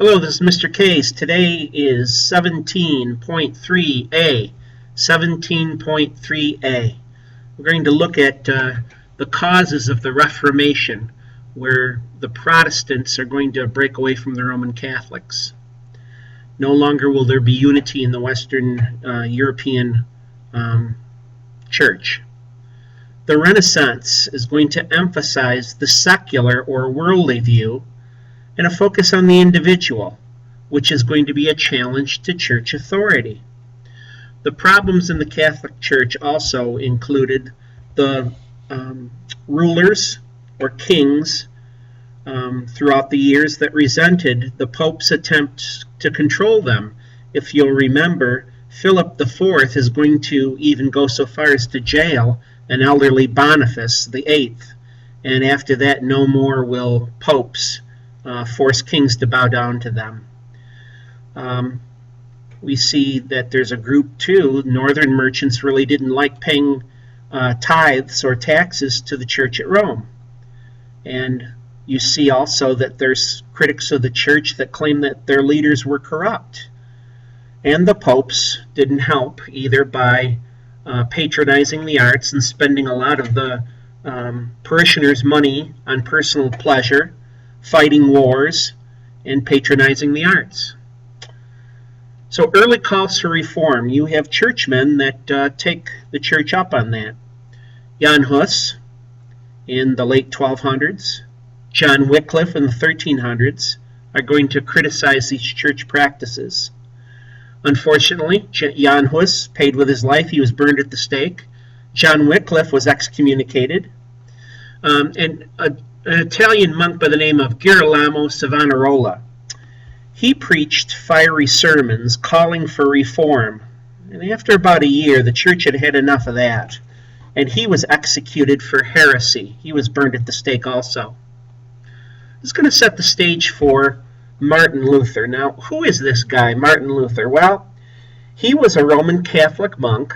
Hello, this is Mr. Case. Today is 17.3a. 17.3a. We're going to look at the causes of the Reformation, where the Protestants are going to break away from the Roman Catholics. No longer will there be unity in the Western European church. The Renaissance is going to emphasize the secular or worldly view and a focus on the individual, which is going to be a challenge to church authority. The problems in the Catholic Church also included the rulers or kings throughout the years that resented the Pope's attempts to control them. If you'll remember, Philip IV is going to even go so far as to jail an elderly Boniface VIII, and after that no more will popes force kings to bow down to them. We see that there's a group too. Northern merchants really didn't like paying tithes or taxes to the church at Rome. And you see also that there's critics of the church that claim that their leaders were corrupt. And the popes didn't help either by patronizing the arts and spending a lot of the parishioners' money on personal pleasure, fighting wars, and patronizing the arts. So early calls for reform. You have churchmen that take the church up on that. Jan Hus in the late 1200s, John Wycliffe in the 1300s are going to criticize these church practices. Unfortunately, Jan Hus paid with his life. He was burned at the stake. John Wycliffe was excommunicated. And an Italian monk by the name of Girolamo Savonarola, he preached fiery sermons calling for reform. And after about a year, the church had had enough of that. And he was executed for heresy. He was burned at the stake also. This is going to set the stage for Martin Luther. Now, who is this guy, Martin Luther? Well, he was a Roman Catholic monk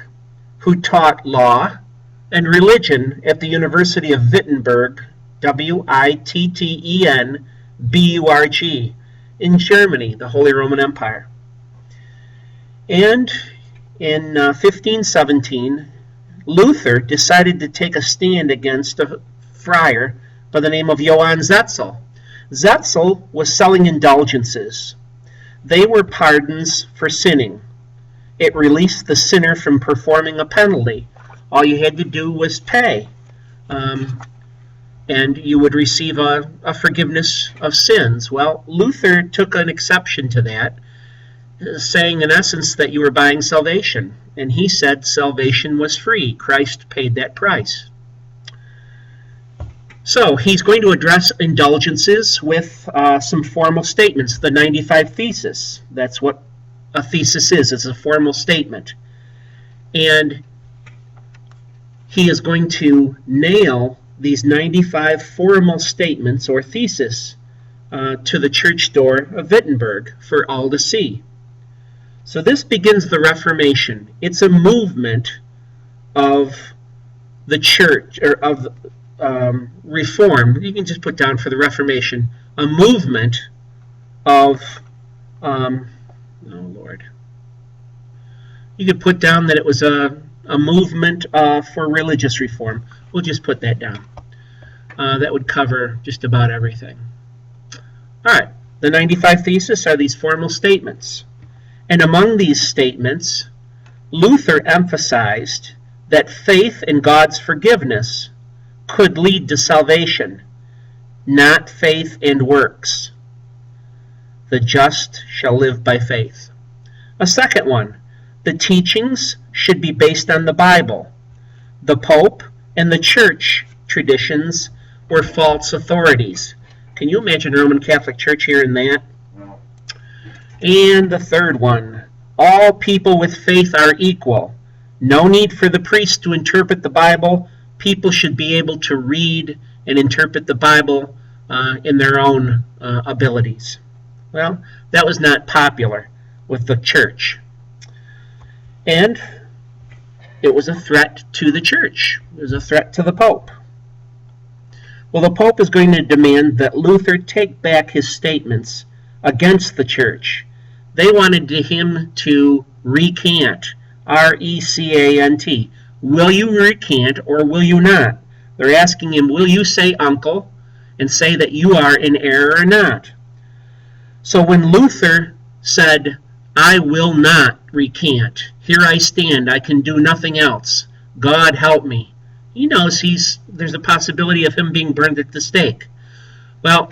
who taught law and religion at the University of Wittenberg, Wittenberg, in Germany, the Holy Roman Empire. And in 1517, Luther decided to take a stand against a friar by the name of Johann Tetzel. Tetzel was selling indulgences. They were pardons for sinning. It released the sinner from performing a penalty. All you had to do was pay, and you would receive a forgiveness of sins. Well, Luther took an exception to that, saying in essence that you were buying salvation. And he said salvation was free. Christ paid that price. So he's going to address indulgences with some formal statements, the 95 Theses. That's what a thesis is. It's a formal statement. And he is going to nail these 95 formal statements or theses to the church door of Wittenberg for all to see. So this begins the Reformation. It's a movement of the church, or of reform. You can just put down for the Reformation, a movement of, oh Lord. You could put down that it was a movement for religious reform. We'll just put that down. That would cover just about everything. All right, the 95 Theses are these formal statements. And among these statements, Luther emphasized that faith in God's forgiveness could lead to salvation, not faith in works. The just shall live by faith. A second one, the teachings should be based on the Bible. The Pope and the church traditions were false authorities. Can you imagine the Roman Catholic Church hearing that? And the third one, all people with faith are equal. No need for the priest to interpret the Bible. People should be able to read and interpret the Bible in their own abilities. Well, that was not popular with the church. And it was a threat to the church. It was a threat to the Pope. Well, the Pope is going to demand that Luther take back his statements against the church. They wanted him to recant, R-E-C-A-N-T. Will you recant or will you not? They're asking him, will you say uncle and say that you are in error or not? So when Luther said, I will not recant, here I stand, I can do nothing else, God help me, he knows there's a possibility of him being burned at the stake. Well,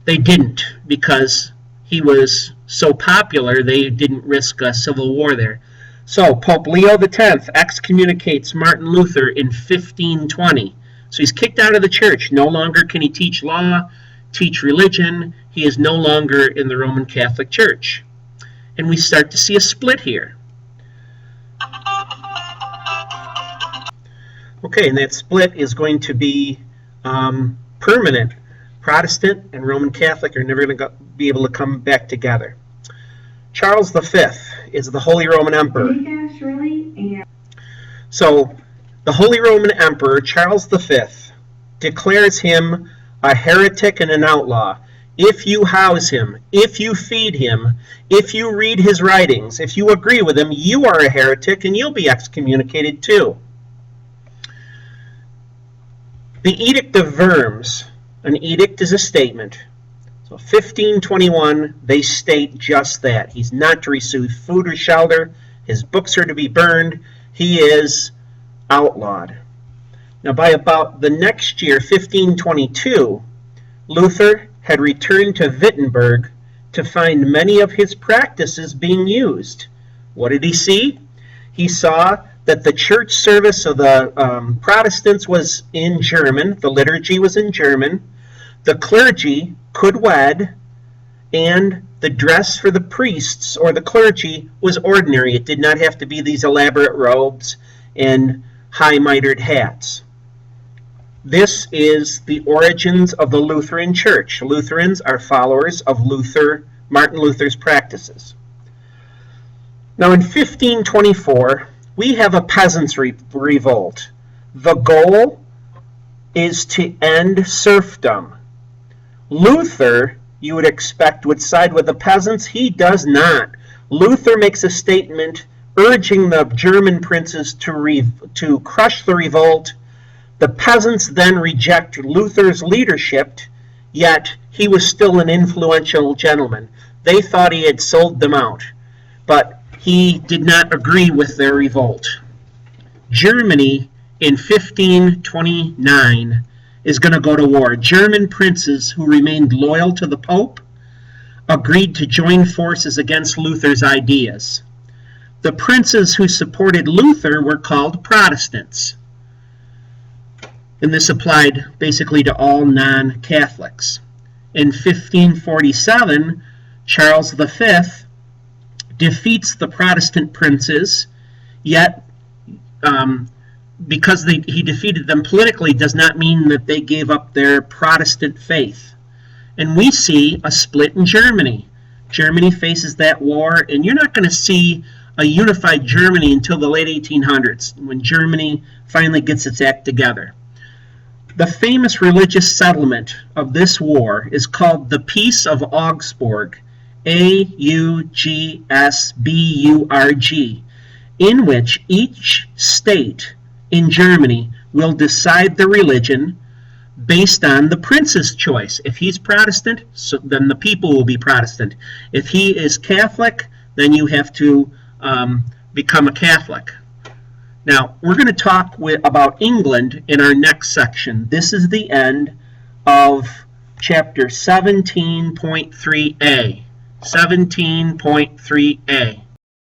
they didn't, because he was so popular, they didn't risk a civil war there. So Pope Leo X excommunicates Martin Luther in 1520. So he's kicked out of the church. No longer can he teach law, teach religion. He is no longer in the Roman Catholic Church. And we start to see a split here. Okay, and that split is going to be permanent. Protestant and Roman Catholic are never going to be able to come back together. Charles V is the Holy Roman Emperor. So, the Holy Roman Emperor, Charles V, declares him a heretic and an outlaw. If you house him, if you feed him, if you read his writings, if you agree with him, you are a heretic and you'll be excommunicated too. The Edict of Worms. An edict is a statement. So 1521, they state just that. He's not to receive food or shelter. His books are to be burned. He is outlawed. Now, by about the next year, 1522, Luther had returned to Wittenberg to find many of his practices being used. What did he see? He saw that the church service of the Protestants was in German. The liturgy was in German. The clergy could wed, and the dress for the priests or the clergy was ordinary. It did not have to be these elaborate robes and high mitered hats. This is the origins of the Lutheran Church. Lutherans are followers of Martin Luther's practices. Now in 1524, we have a peasants' revolt. The goal is to end serfdom. Luther, you would expect, would side with the peasants. He does not. Luther makes a statement urging the German princes to crush the revolt. The peasants then reject Luther's leadership, yet he was still an influential gentleman. They thought he had sold them out, but he did not agree with their revolt. Germany in 1529 is going to go to war. German princes who remained loyal to the Pope agreed to join forces against Luther's ideas. The princes who supported Luther were called Protestants. And this applied basically to all non-Catholics. In 1547, Charles V defeats the Protestant princes, yet because he defeated them politically does not mean that they gave up their Protestant faith. And we see a split in Germany. Germany faces that war, and you're not going to see a unified Germany until the late 1800s, when Germany finally gets its act together. The famous religious settlement of this war is called the Peace of Augsburg, A-U-G-S-B-U-R-G, in which each state in Germany will decide the religion based on the prince's choice. If he's Protestant, then the people will be Protestant. If he is Catholic, then you have to become a Catholic. Now, we're going to talk about England in our next section. This is the end of chapter 17.3a. 17.3a.